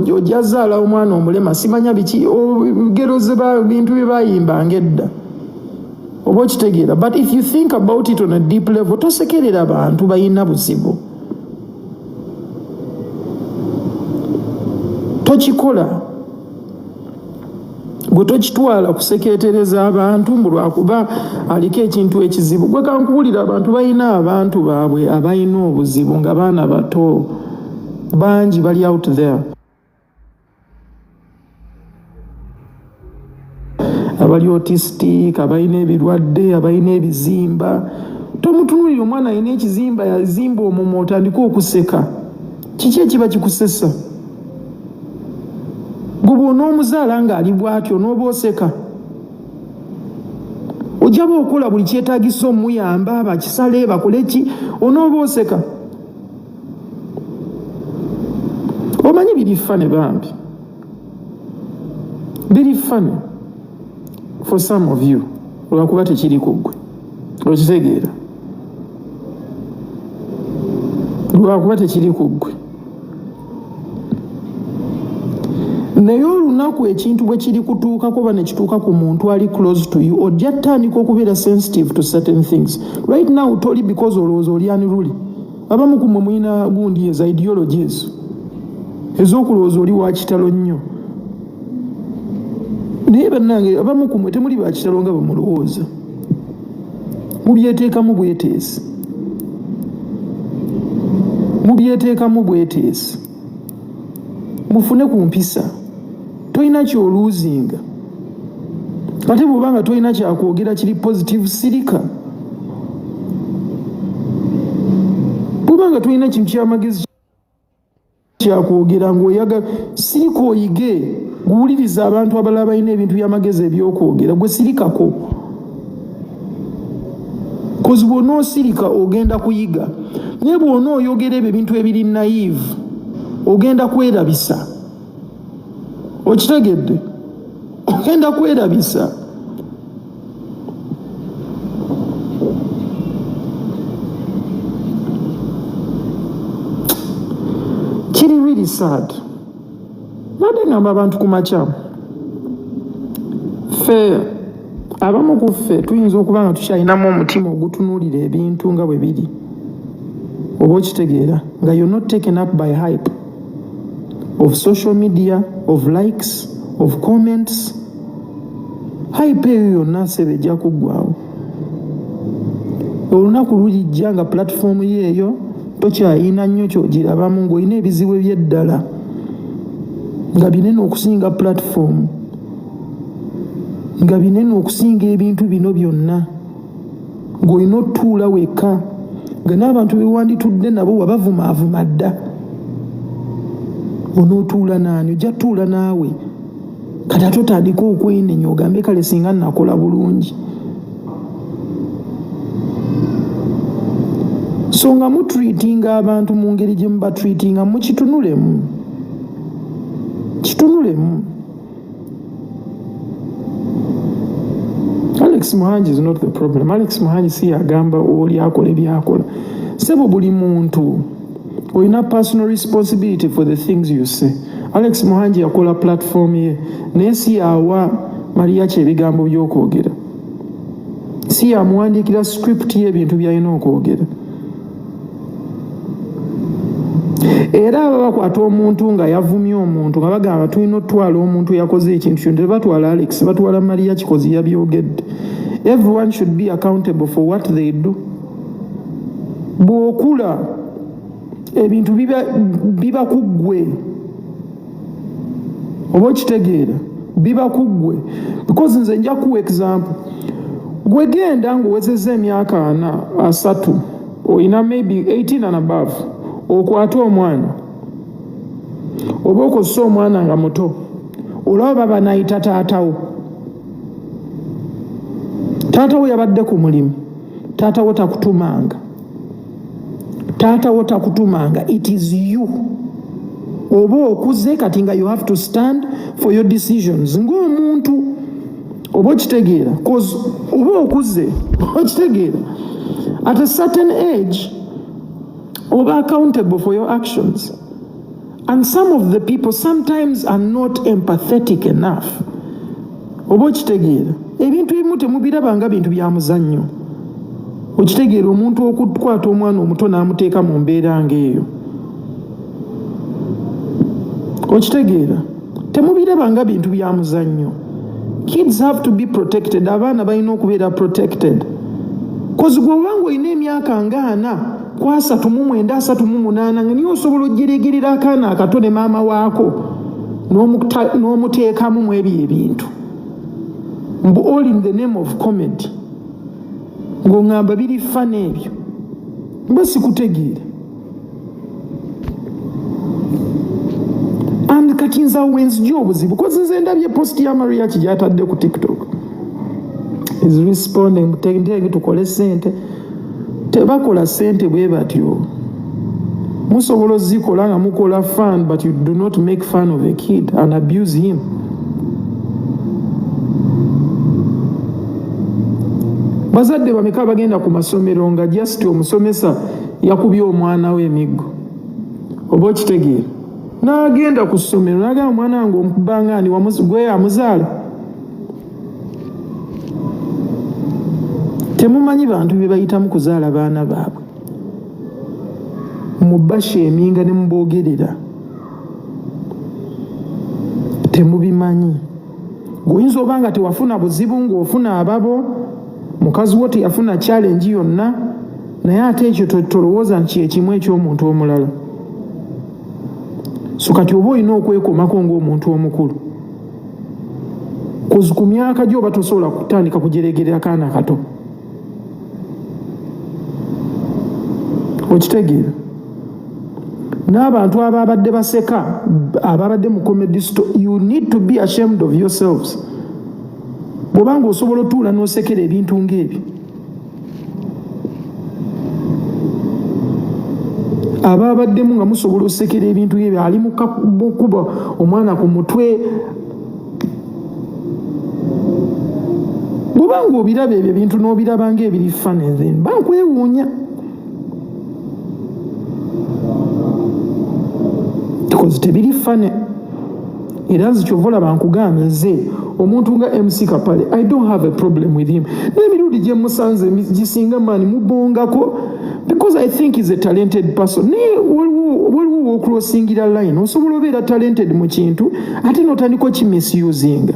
ojazaala omwana omulema simanya biki olugero bintu bye bayimbanga edda oba okitegeera. But if you think about it on a deep level, tosekerera abantu balina buzibu, tokikola. Gwe tokitwala kuseketereza abantu mbu lwakuba aliko ekintu ekizibu. Gwe kankuwulira abantu balina abantu baabwe abalina obuzibu nga baana bato bangi bali out there. Abali autistic, abalina ebirwadde, abalina ebizimba. Tomutunulira omwana alina ekizimba yazimba omumwa otandika okuseka. Kiki ekiba kikusesa? Gwe n'omuzaala ng'ali bw'atyo n'oba oseka. Ojjaba okola buli kyetaagisa omuyamba, bakisale bakole ki, onooba oseka. Omanyi biri ffane bambi, biri ffane for some of you olwakuba tekiri ku ggwe, okitegeera, lwakuba tekiri ku ggwe. Naye olunaku ekintu bwe kiri kutuukako oba ne kituuka ku muntu ali close to you, ojja tandika okubeera sensitive to certain things. Right now toli because olowooza oli ani luli. Abamu ku mmwe mulina gundi eza ideology ez'okulowooza oli wa kitalo nnyo. Naye bannange abamu ku mmwe temuli ba kitalo nga bwe mulowooza. Mubyeteekamu bweteesi. Mubyeteekamu bweteesi. Mufune ku mpisa. Toyina kyoluuzinga. Ate bw'obanga toyina kyakwogera kiri positive, sirika. Bw'obanga toyina kintu ky'amagezi kyakwogera ng'oyaga, sirika oyige, guwuliriza abantu abalala balina ebintu by'amagezi ebyokwogera, gwe sirikako. Kozi bw'onoosirika ogenda kuyiga. Naye bw'onooyogera ebyo ebintu ebiri naive, ogenda kwerabisa. Okitegedde? Ogenda kwerabisa. Kiri really sad. Nade ngamba abantu ku makya. Ffe abamu ku ffe tuyinza okuba nga tukyalinamu omutima ogutunuulira ebintu nga bwe biri. Oba okitegeera nga you're not taken up by hype of social media, of likes, of comments. Hype eyo yonna sebe ejja kuggwaawo. Olunaku lulijja nga platform yeeyo tokyayina nnyo ky'ogirabamu ng'olina ebizibu eby'eddala nga binene okusinga platform, nga binene okusinga ebintu bino byonna, ng'olina otuula wekka nga n'abantu bewanditudde nabo wabavumaavuma dda. Onootuula naani? Ojja tuula naawe kati ate otandika okwenenya ogambe kale singa nakola bulungi. So nga mutreatinga abantu mu ngeri gye mubatreatinga mukitunulemu. Kitunulemu. Alex Muhangi is not the problem. Alex Muhangi si agamba oli akola ebyakola. Sebo buli muntu olina personal responsibility for the things you say. Alex Muhangi yakola platform ye naye si yawa Mariach ebigambo by'okwogera. Si yamuwandiikira script y'ebintu by'alina okwogera. Era abakwata omuntu nga yavumye omuntu nga bagamba tulina otwala omuntu yakoze ekintu kyonna, tebatwala Alex, batwala Mariach kozi yabyogedde. Everyone should be accountable for what they do. Bw'okula ebintu biba ku ggwe. Oba okitegeera biba ku ggwe. Because nze nja kuwa example. Gwe genda ng'owezezza emyaka 3, olina maybe 18 and above, okwata omwana oba okozesa omwana nga muto, olaba banayita taatawo. Taatawo yabadde ku mulimu, taatawo takutumanga. Taatawo takutumanga. It is you. Oba okuze kati nga you have to stand for your decisions ng'omuntu. Oba okitegeera? Cause oba okuze, okitegeera? At a certain age, oba accountable for your actions. And some of the people sometimes are not empathetic enough. Oba okitegeera ebintu ebimu temubiraba nga bintu bya muzannyo. Okitegeera omuntu okukwata omwana omuto n'amuteeka mu mbeera ng'eyo. Okitegeera temubiraba nga bintu bya muzannyo. Kids have to be protected. Abaana balina okubeera protected. Kozi gwe obanga olina emyaka nga 4 ku 39 38 nga niyo osobola ogiregerera akaana akato ne maama waako n'omuteekamu mu ebyo ebintu. Mbu all in the name of comedy. Ng'ongamba biri fana ebyo. Mba sikutegeera. And kati nza wenzijja obuzibu. Kozi nze ndabye post ya Mariach gy'atadde ku TikTok. Is responding Tenge tukole sente. Tebakola sente bwe batyo. Musobola zikola nga mukola fun, but you do not make fun of a kid and abuse him. Bazadde bameka bagenda ku masomero nga just omusomesa yakubye omwana we emiggo. Oba okitegeera n'agenda ku ssomero n'agamba omwana wange omukubanga ani gwe amuzaala. Temumanyi bantu bye bayitamu kuzaala baana baabwe. Mubasheminga ne muboogerera. Temubimanyi. Goyinza oba nga tewafuna buzibu ng'ofuna ababo, mukazi wo teyafuna challenge yonna, naye ate ekyo tolowooza nti ekimu eky'omuntu omulala. So kati oba olina okwekomako ng'omuntu omukulu. Kozi ku myaka gyo oba tosobola kutandika kujeregerera akaana kato. Okitegeera n'abantu ababadde baseka ababadde mu comedy store, you need to be ashamed of yourselves. Bw'obanga osobola otuula n'osekera ebintu ng'ebyo. Ababaddemu nga musobola osekera ebintu ng'ebyo, ali mu kuba omwana ku mutwe. Bw'obanga obiraba ebyo ebintu n'obiraba ng'ebiri fane, then bankwewuunya. Because tebiri fane. Era nzi kyova olaba nkugambye nze omuntu nga MC Kapale, I don't have a problem with him. N'emirundi gye musanze gisinga maani mubongako, because I think he's a talented person. Naye waliwo w'okulosingira line, osobola obeera talented mu kintu ate n'otandika okimisusinga.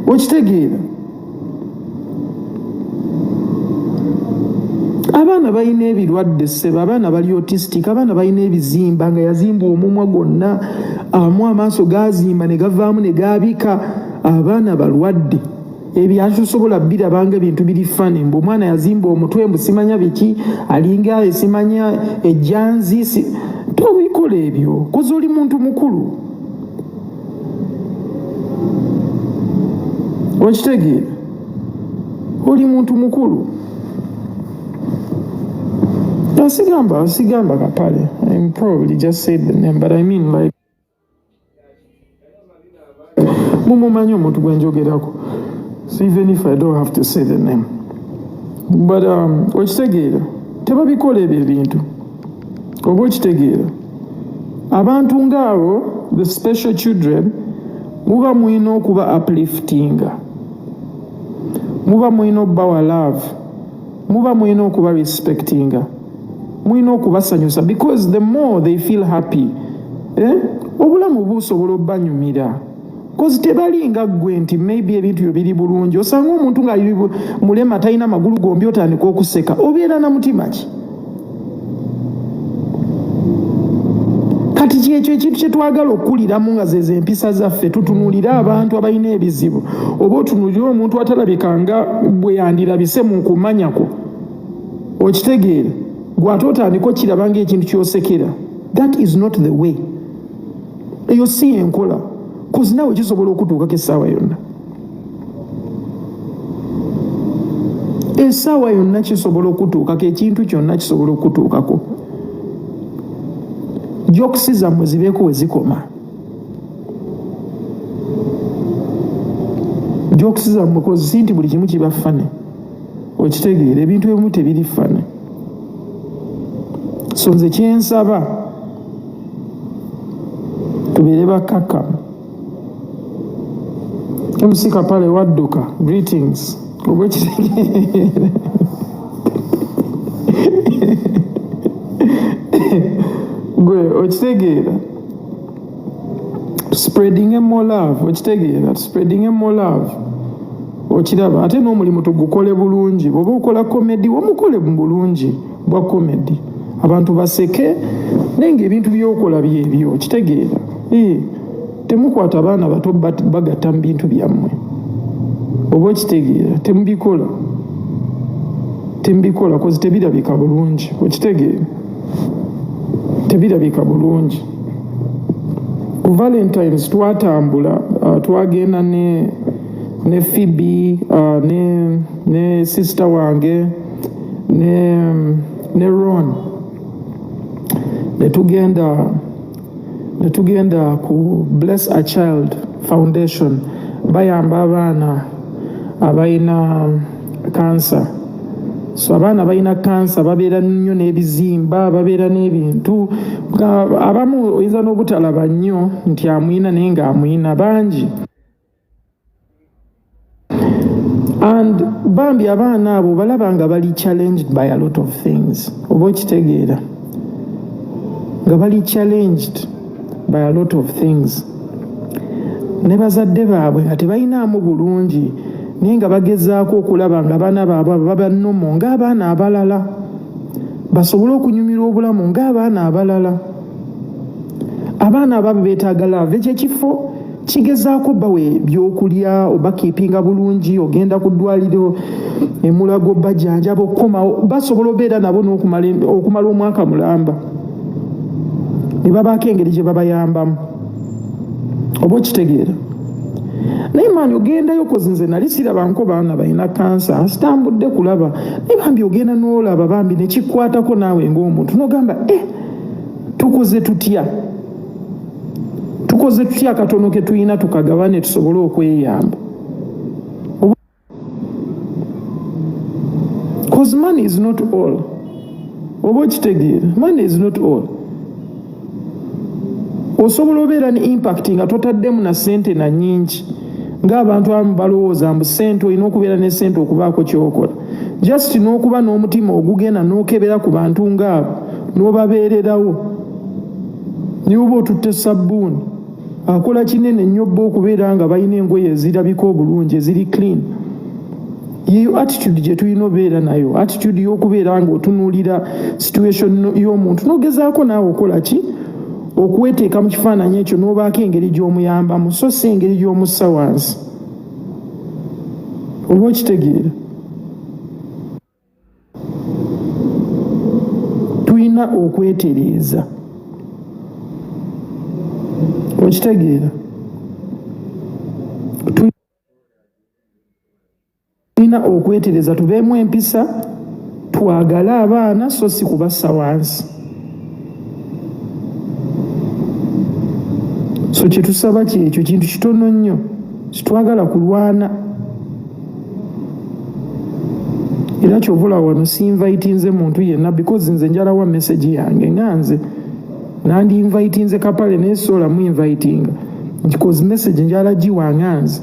Okitegeera? Abaana balina ebirwadde ssebo, abaana bali autistic, abaana balina ebizimba nga yazimba omumwa gwonna, amu amaaso gazimba ne gavaamu ne gaabika. Abaana balwadde. Ebyasobola birabanga ebintu biri fane. Mbu omwana yazimba omutwe, mbu simanya biki, alinga simanya ejjanzi. Tobikola ebyo, kozi oli muntu mukulu. Okitegeera? Oli muntu mukulu. Sigamba Kapale. I probably just said the name, but I mean like mumumanyi omuntu gwe njogerako. So even if I don't have to say the name. But okitegeera tebabikola ebyo ebintu. Oba okitegeera abantu ng'abo, the special children, muba mulina okuba upliftinga, muba mulina okubawa love, muba mulina okuba respectinga, mulina okubasanyusa, because the more they feel happy, obulamu busobola obbanyumira. Kozi tebalinga gwe nti maybe ebintu byo biri bulungi, osanga omuntu ng'ali mulema talina magulu gombi otandika okuseka, obeera na mutima ki? Kati kyekyo ekintu kye twagala okkuliramu nga zezo empisa zaffe, tutunuulira abantu abalina ebizibu, oba otunuulira omuntu atalabika nga bwe yandirabise mu kumanyako. Okitegeera gw'ate otandika okiraba ng'ekintu ky'osekera. That is not the way. Eyo si enkola. Kozi nawe kisobola okutuukako essaawa yonna. Essaawa yonna kisobola okutuukako, ekintu kyonna kisobola okutuukako. Jokesi zammwe zibeeko we zikoma. Jokesi zammwe kozi si nti buli kimu kiba fane. Okitegeera ebintu ebimu tebiri fane. So nze kyensaba tubeere bakkakkamu. Emusika pale wadduka, greetings. Oba ekitegeere gwe okitegeera, spreading more love, okitegeera, spreading more love. Okiraba ate n'omulimu tugukole bulungi. Bw'oba okola komedi wamukole mu bulungi bwa komedi, abantu baseke naye ng'ebintu by'okola byebyo, okitegeera. Temukwata abaana bato bagatta mu bintu byammwe, oba okitegeera. Temubikola kozi tebirabika bulungi, okitegeera, tebirabika bulungi. Ku Valentines twatambula, twagenda ne Phoebe, ne sister wange ne Ron, netugenda ku Bless a Child Foundation, bayamba abaana abalina cancer. So abaana balina kansa babeera nnyo n'ebizimba, babeera n'ebintu, abamu oyinza n'obutalaba nnyo nti amwina naye ng'amwina bangi. And bambi abaana abo balaba nga bali challenged by a lot of things, oba okitegeera, nga bali challenged by a lot of things. Ne bazadde baabwe nga tebalinaamu bulungi, naye nga bagezaako okulaba nga abaana baabwe baba nnomo ng'abaana abalala, basobole okunyumirwa obulamu ng'abaana abalala. Abaana ababo beetaaga love. Ekifo kigezaako bawa ebyokulya, obakiipinga bulungi, ogenda ku ddwaliro emulago bajjanjaba okukomawo, basobola obeera nabo n'okumala omwaka mulamba, ne babaako engeri gye babayambamu, oba okitegeera. Naye maani ogendayo kozi nze nali sirabanko baana balina kansa, sitambudde kulaba, naye bambi ogenda n'olaba bambi ne kikwatako naawe ng'omuntu n'ogamba tukoze tutya akatono ke tulina tukagawane tusobole okweyamba. Because money is not all, oba okitegeera, money is not all. Osobola obeera ne impact nga totaddemu na ssente na nnyingi, ng'abantu abamu balowooza mbu ssente olina okubeera ne ssente okubaako ky'okola. Just n'okuba n'omutima ogugenda n'okebera ku bantu ng'abo n'obabeererawo. Niwe oba otutte sabbuuni akola kinene nnyo bba okubeera nga balina engoye ezirabika obulungi eziri clean. Yeyo attitude gye tulina obeera nayo, attitude y'okubeera ng'otunuulira situation y'omuntu n'ogezaako naawe okola ki, okweteeka mu kifaananyi ekyo n'obaako engeri gy'omuyambamu, so si engeri gy'omussa wansi, oba okitegeera. Tulina okwetereeza, okitegeera. Tulina okwetereeza, tubeemu empisa, twagale abaana so si kubassa wansi. So kye tusaba kyekyo kintu kitono nnyo, kitwagala kulwana. Era kyovula wano si-invitinze muntu yenna because nze njalawa message yange nga nze nandi invitinze kapale naye sola mu invitinga because message njala giwa nga nze.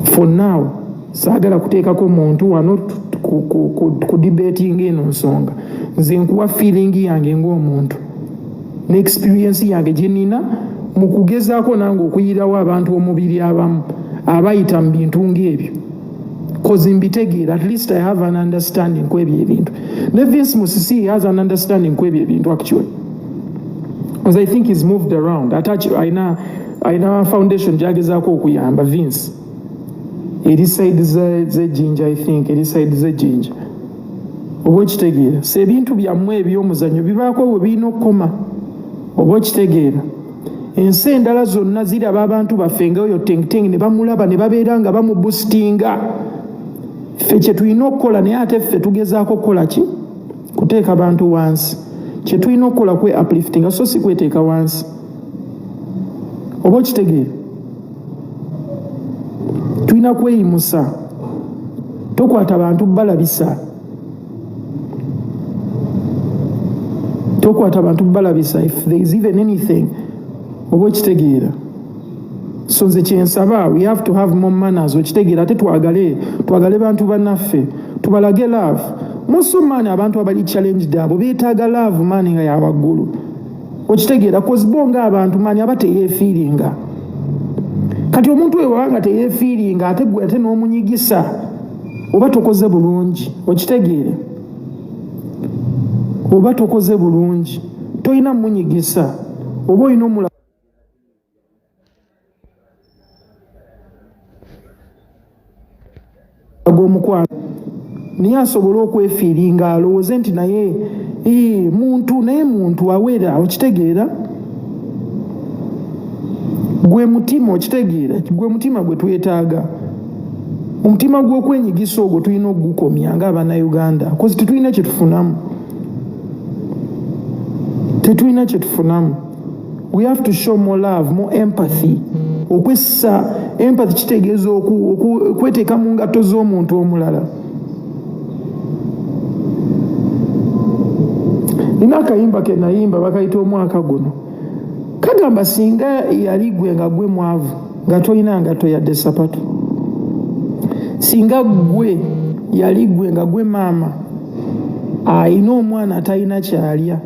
For now saagala kuteekako muntu wano ku debating eno nsonga. Nze nkuwa feeling yange ng'omuntu n'experience yange gye nina mu kugezaako nange okuyirawo abantu omubiri abamu abayita mu bintu ng'ebyo, cause mbitegeera, at least I have an understanding ku ebyo ebintu. Ne Vince Musisi has an understanding ku ebyo ebintu actually, because I think he's moved around. Aina foundation gyagezaako okuyamba Vince eri side z'ejjinja, I think eri side z'ejjinja, oba okitegeera. So ebintu byammwe eby'omuzannyo bibaako bwe birina okukoma, oba okitegeera. Ensi endala zonna ziraba abantu baffe nga oyo Tenge ne bamulaba ne babeera nga bamuboostinga. Ffe kye tulina okukola, naye ate ffe tugezaako kukola ki? Kuteeka bantu wansi. Kye tulina okukola kwe upliftinga so si kweteeka wansi, oba okitegeera. Tulina kweyimusa, tokwata bantu balabisa. tokwata abantu balabisa if there is even anything oba okitegeera. So nze kyensaba, we have to have more manners, okitegeera. Ate twagale bantu bannaffe, tubalage love. Muso maani abantu abali challenged abo beetaaga love maani nga yawaggulu, okitegeera. Cause bonga abantu maani aba teyeefiiringa. Kati omuntu oyo wanga teyeefiiringa ate gwe ate n'omunyigisa oba tokoze bulungi, okitegeere. Oba tokoze bulungi toyina munyigisa oba oyina omula g'omukwano naye asobola okwefiiringa alowooze nti naye muntu awera, okitegeera. Gwe mutima, okitegeera, gwe mutima gwe twetaaga. Omutima gw'okwenyigisa ogwo tulina okugukomya ng'Abannayuganda, kozi tetulina kye tufunamu. We have to show more love, more empathy. Okwessa empathy kitegeeza okweteeka mu ngatto z'omuntu omulala. Nina akayimba ke nayimba bakayita omwaka guno, kagamba singa yali gwe nga gwe mwavu nga toyina ngatto yadde sapatu, singa gwe yali gwe nga gwe maama ayina omwana atalina kyalya